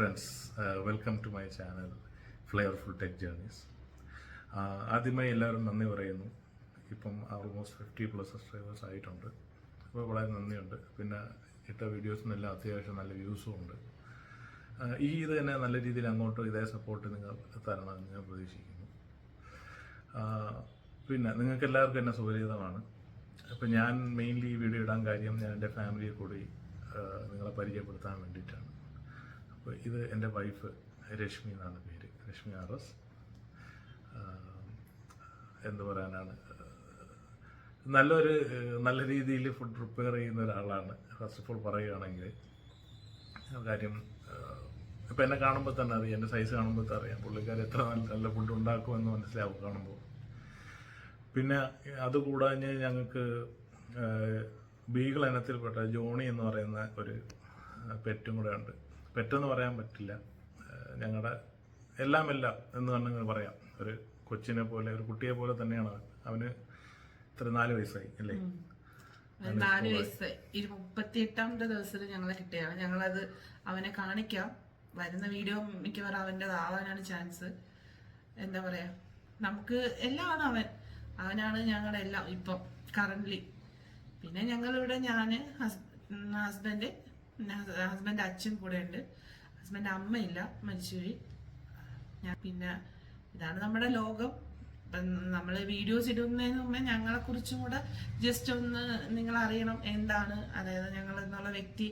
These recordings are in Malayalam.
Friends, welcome to my channel flavourful tech journeys. ആദ്യമായി എല്ലാവരും നന്ദി പറയുന്നു. ഇപ്പം ഓൾമോസ്റ്റ് 50+ സബ്സ്ക്രൈബേഴ്സ് ആയിട്ടുണ്ട്. അപ്പോൾ വളരെ നന്ദിയുണ്ട്. പിന്നെ ഇട്ട വീഡിയോസിനെല്ലാം അത്യാവശ്യം നല്ല വ്യൂസും ഉണ്ട്. ഇത് തന്നെ നല്ല രീതിയിൽ അങ്ങോട്ട് ഇതേ സപ്പോർട്ട് നിങ്ങൾ തരണമെന്ന് ഞാൻ പ്രതീക്ഷിക്കുന്നു. പിന്നെ നിങ്ങൾക്ക് എല്ലാവർക്കും എന്നെ സുപരിചിതമാണ്. അപ്പോൾ ഞാൻ മെയിൻലി ഈ വീഡിയോ ഇടാൻ കാര്യം ഞാൻ എൻ്റെ ഫാമിലിയെ കൂടി നിങ്ങളെ പരിചയപ്പെടുത്താൻ വേണ്ടിയിട്ടാണ്. അപ്പോൾ ഇത് എൻ്റെ വൈഫ് രശ്മി എന്നാണ് പേര്, രശ്മി RS. എന്ത് പറയാനാണ്, നല്ല രീതിയിൽ ഫുഡ് പ്രിപ്പയർ ചെയ്യുന്ന ഒരാളാണ്. ഫസ്റ്റ് ഓഫ് ഓൾ പറയുകയാണെങ്കിൽ കാര്യം, ഇപ്പം എന്നെ കാണുമ്പോൾ തന്നെ അറിയാം, എൻ്റെ സൈസ് കാണുമ്പോൾ അറിയാം പുള്ളിക്കാർ എത്ര നല്ല ഫുഡ് ഉണ്ടാക്കുമെന്ന് മനസ്സിലാവും കാണുമ്പോൾ. പിന്നെ അതുകൂടാഞ്ഞ് ഞങ്ങൾക്ക് ബീഗിൾ ഇനത്തിൽപ്പെട്ട ജോണി എന്ന് പറയുന്ന ഒരു പെറ്റും കൂടെ ഉണ്ട്. പെറ്റെന്ന് പറയാൻ പറ്റില്ല, ഞങ്ങളുടെ എല്ലാം എന്ന് വേണമെങ്കിൽ പറയാം. ഒരു കൊച്ചിനെ പോലെ, ഒരു കുട്ടിയെ പോലെ തന്നെയാണ് അവന്. ഇത്ര 4 വയസ്സായി അല്ലേ? 4 വയസ്സ് 38ാമത്തെ ദിവസത്തിൽ ഞങ്ങളെ കിട്ടിയാണ്. ഞങ്ങളത് അവനെ കാണിക്കാം. വരുന്ന വീഡിയോ മിക്കവാറും അവൻ്റെതാവാനാണ് ചാൻസ്. എന്താ പറയാ, നമുക്ക് എല്ലാമാണ് അവനാണ് ഞങ്ങളുടെ എല്ലാം ഇപ്പം കറന്റ്ലി. പിന്നെ ഞങ്ങളിവിടെ ഞാന് ഹസ്ബൻഡ് അച്ഛൻ കൂടെ ഉണ്ട്. ഹസ്ബൻഡ് അമ്മയില്ല, മരിച്ചുപോയി. പിന്നെ ഇതാണ് നമ്മുടെ ലോകം. ഇപ്പം നമ്മൾ വീഡിയോസ് ഇടുന്നതിന് മുമ്പേ ഞങ്ങളെ കുറിച്ചും കൂടെ ജസ്റ്റ് ഒന്ന് നിങ്ങൾ അറിയണം എന്താണ്, അതായത് ഞങ്ങൾ എന്നുള്ള വ്യക്തി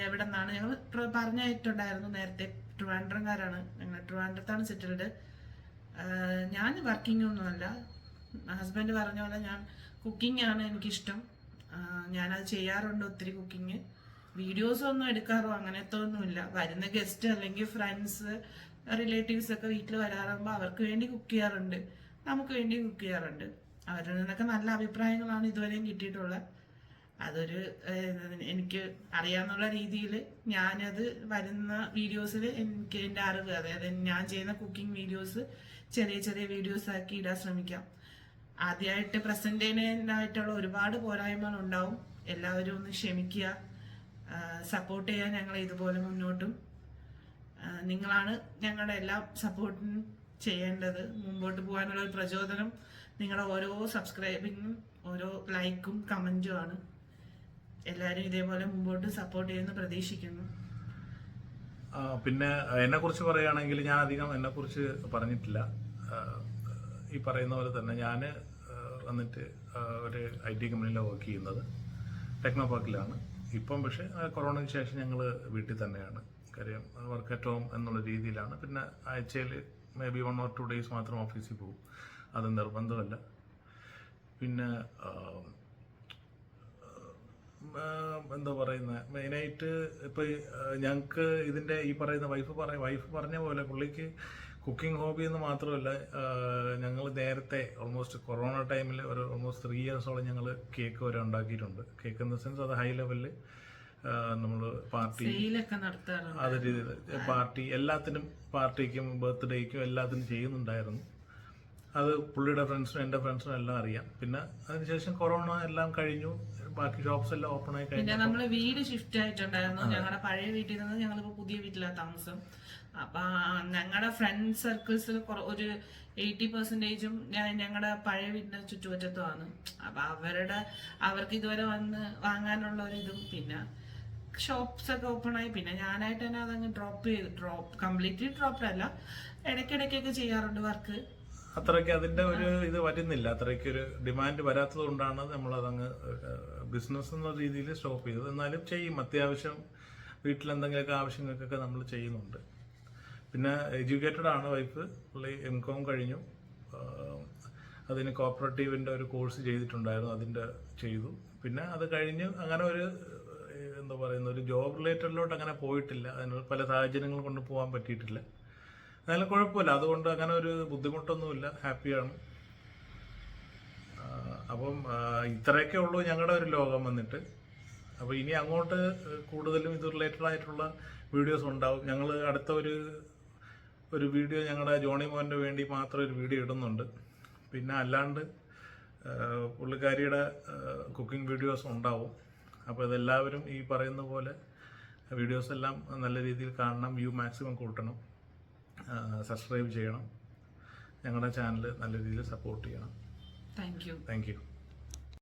എവിടെ നിന്നാണ്. ഞങ്ങൾ പറഞ്ഞിട്ടുണ്ടായിരുന്നു നേരത്തെ, ട്രിവാൻഡ്രംകാരാണ്. ഞങ്ങൾ ട്രിവാൻഡ്രത്താണ് സെറ്റിൽഡ്. ഞാൻ വർക്കിംഗ് ഒന്നുമല്ല. ഹസ്ബൻഡ് പറഞ്ഞ പോലെ ഞാൻ കുക്കിംഗ് ആണ് എനിക്കിഷ്ടം. ഞാനത് ചെയ്യാറുണ്ട്, ഒത്തിരി കുക്കിങ്. വീഡിയോസ് ഒന്നും എടുക്കാറോ അങ്ങനത്തെ ഒന്നുമില്ല. വരുന്ന ഗസ്റ്റ് അല്ലെങ്കിൽ ഫ്രണ്ട്സ്, റിലേറ്റീവ്സ് ഒക്കെ വീട്ടിൽ വരാറുമ്പോൾ അവർക്ക് വേണ്ടി കുക്ക് ചെയ്യാറുണ്ട്, നമുക്ക് വേണ്ടി കുക്ക് ചെയ്യാറുണ്ട്. അവരിൽ നിന്നൊക്കെ നല്ല അഭിപ്രായങ്ങളാണ് ഇതുവരെയും കിട്ടിയിട്ടുള്ളത്. അതൊരു എനിക്ക് അറിയാവുന്ന രീതിയിൽ ഞാനത് വരുന്ന വീഡിയോസിൽ എനിക്ക് എൻ്റെ അറിവ്, അതായത് ഞാൻ ചെയ്യുന്ന കുക്കിംഗ് വീഡിയോസ് ചെറിയ ചെറിയ വീഡിയോസ് ആക്കി ഇടാൻ ശ്രമിക്കാം. ആദ്യമായിട്ട് പ്രസന്റ് ചെയ്യുന്നതിനായിട്ടുള്ള ഒരുപാട് പോരായ്മകൾ ഉണ്ടാവും. എല്ലാവരും ഒന്ന് ക്ഷമിക്കുക, സപ്പോർട്ട് ചെയ്യാൻ ഞങ്ങളെ ഇതുപോലെ മുന്നോട്ടും. നിങ്ങളാണ് ഞങ്ങളുടെ എല്ലാ സപ്പോർട്ടും ചെയ്യേണ്ടത്. മുമ്പോട്ട് പോകാനുള്ള ഒരു പ്രചോദനം നിങ്ങളുടെ ഓരോ സബ്സ്ക്രൈബിങ്ങും ഓരോ ലൈക്കും കമൻറ്റും ആണ്. എല്ലാവരും ഇതേപോലെ മുമ്പോട്ട് സപ്പോർട്ട് ചെയ്യുമെന്ന് പ്രതീക്ഷിക്കുന്നു. പിന്നെ എന്നെക്കുറിച്ച് പറയുകയാണെങ്കിൽ ഞാൻ അധികം എന്നെക്കുറിച്ച് പറഞ്ഞിട്ടില്ല. ഈ പറയുന്ന പോലെ തന്നെ ഞാൻ വന്നിട്ട് ഒരു IT കമ്പനിയിലാണ് വർക്ക് ചെയ്യുന്നത്, ടെക്നോ പാർക്കിലാണ്. ഇപ്പം പക്ഷേ കൊറോണയ്ക്ക് ശേഷം ഞങ്ങൾ വീട്ടിൽ തന്നെയാണ്. കാര്യം വർക്ക് അറ്റ് ഹോം എന്നുള്ള രീതിയിലാണ്. പിന്നെ ആഴ്ചയിൽ മേ ബി 1 or 2 days മാത്രം ഓഫീസിൽ പോകും, അത് നിർബന്ധമല്ല. പിന്നെ എന്താ പറയുന്നത്, മെയിനായിട്ട് ഇപ്പോൾ ഞങ്ങൾക്ക് ഇതിൻ്റെ ഈ പറയുന്ന വൈഫ് പറഞ്ഞ പോലെ പുള്ളിക്ക് കുക്കിംഗ് ഹോബി എന്ന് മാത്രമല്ല, ഞങ്ങൾ നേരത്തെ ഓൾമോസ്റ്റ് കൊറോണ ടൈമിൽ ഒരു ഓൾമോസ്റ്റ് 3 yearsോളം ഞങ്ങൾ കേക്ക് വരെ ഉണ്ടാക്കിയിട്ടുണ്ട്. കേക്ക് ഇൻ ദ സെൻസ് അത് ഹൈ ലെവലിൽ നമ്മൾ പാർട്ടി അത് രീതിയിൽ എല്ലാത്തിനും, പാർട്ടിക്കും ബർത്ത്ഡേക്കും എല്ലാത്തിനും ചെയ്യുന്നുണ്ടായിരുന്നു. അത് പുള്ളിയുടെ ഫ്രണ്ട്സിനും എൻ്റെ ഫ്രണ്ട്സിനും എല്ലാം അറിയാം. പിന്നെ അതിനുശേഷം കൊറോണ എല്ലാം കഴിഞ്ഞു, ബാക്കി ഷോപ്സ് എല്ലാം ഓപ്പൺ ആയി കഴിഞ്ഞു. പിന്നെ നമ്മള് വീട് ഷിഫ്റ്റ് ആയിട്ടുണ്ടായിരുന്നു. ഞങ്ങളുടെ പഴയ വീട്ടിൽ നിന്ന് ഞങ്ങളിപ്പോ പുതിയ വീട്ടിലാണ് താമസം. അപ്പൊ ഞങ്ങളുടെ ഫ്രണ്ട് സർക്കിൾസിൽ ഒരു 80%ഉം ഞങ്ങളുടെ പഴയ വീടിന്റെ ചുറ്റുവട്ടത്തുമാണ്. അപ്പൊ അവർക്ക് ഇതുവരെ വന്ന് വാങ്ങാനുള്ള ഒരു ഇതും, പിന്നെ ഷോപ്സ് ഒക്കെ ഓപ്പൺ ആയി. പിന്നെ ഞാനായിട്ട് തന്നെ അതങ്ങ് കംപ്ലീറ്റ്ലി ഡ്രോപ്പ് അല്ല, ഇടയ്ക്കിടയ്ക്കൊക്കെ ചെയ്യാറുണ്ട് വർക്ക്. അത്രയ്ക്ക് അതിന്റെ ഒരു ഇത് വരുന്നില്ല, അത്രയ്ക്ക് ഒരു ഡിമാൻഡ് വരാത്തത് കൊണ്ടാണ് നമ്മളതങ്ങ് ബിസിനസ് എന്ന രീതിയിൽ സ്റ്റോപ്പ് ചെയ്തത്. എന്നാലും ചെയ്യും, അത്യാവശ്യം വീട്ടിലെന്തെങ്കിലുമൊക്കെ ആവശ്യങ്ങൾക്കൊക്കെ നമ്മൾ ചെയ്യുന്നുണ്ട്. പിന്നെ എഡ്യൂക്കേറ്റഡ് ആണ് വൈഫ്, പുള്ളി MCOM കഴിഞ്ഞു. അതിന് കോപ്പറേറ്റീവിൻ്റെ ഒരു കോഴ്സ് ചെയ്തിട്ടുണ്ടായിരുന്നു, അതിൻ്റെ ചെയ്തു. പിന്നെ അത് കഴിഞ്ഞ് അങ്ങനെ ഒരു എന്താ പറയുന്ന ഒരു ജോബ് റിലേറ്റഡിലോട്ട് അങ്ങനെ പോയിട്ടില്ല. അതിന് പല സാഹചര്യങ്ങൾ കൊണ്ട് പോകാൻ പറ്റിയിട്ടില്ല. എന്നാലും കുഴപ്പമില്ല, അതുകൊണ്ട് അങ്ങനെ ഒരു ബുദ്ധിമുട്ടൊന്നുമില്ല, ഹാപ്പിയാണ്. അപ്പം ഇത്രയൊക്കെ ഉള്ളൂ ഞങ്ങളുടെ ഒരു ലോകം വന്നിട്ട്. അപ്പോൾ ഇനി അങ്ങോട്ട് കൂടുതലും ഇത് റിലേറ്റഡ് ആയിട്ടുള്ള വീഡിയോസ് ഉണ്ടാവും. ഞങ്ങൾ അടുത്ത ഒരു വീഡിയോ ഞങ്ങളുടെ ജോണി മോൻ്റെ വേണ്ടി മാത്രം ഒരു വീഡിയോ ഇടുന്നുണ്ട്. പിന്നെ അല്ലാണ്ട് പുള്ളിക്കാരിയുടെ കുക്കിംഗ് വീഡിയോസ് ഉണ്ടാവും. അപ്പോൾ ഇതെല്ലാവരും ഈ പറയുന്ന പോലെ വീഡിയോസ് എല്ലാം നല്ല രീതിയിൽ കാണണം, വ്യൂ മാക്സിമം കൂട്ടണം, സബ്സ്ക്രൈബ് ചെയ്യണം, ഞങ്ങളുടെ ചാനൽ നല്ല രീതിയിൽ സപ്പോർട്ട് ചെയ്യണം. Thank you. Thank you.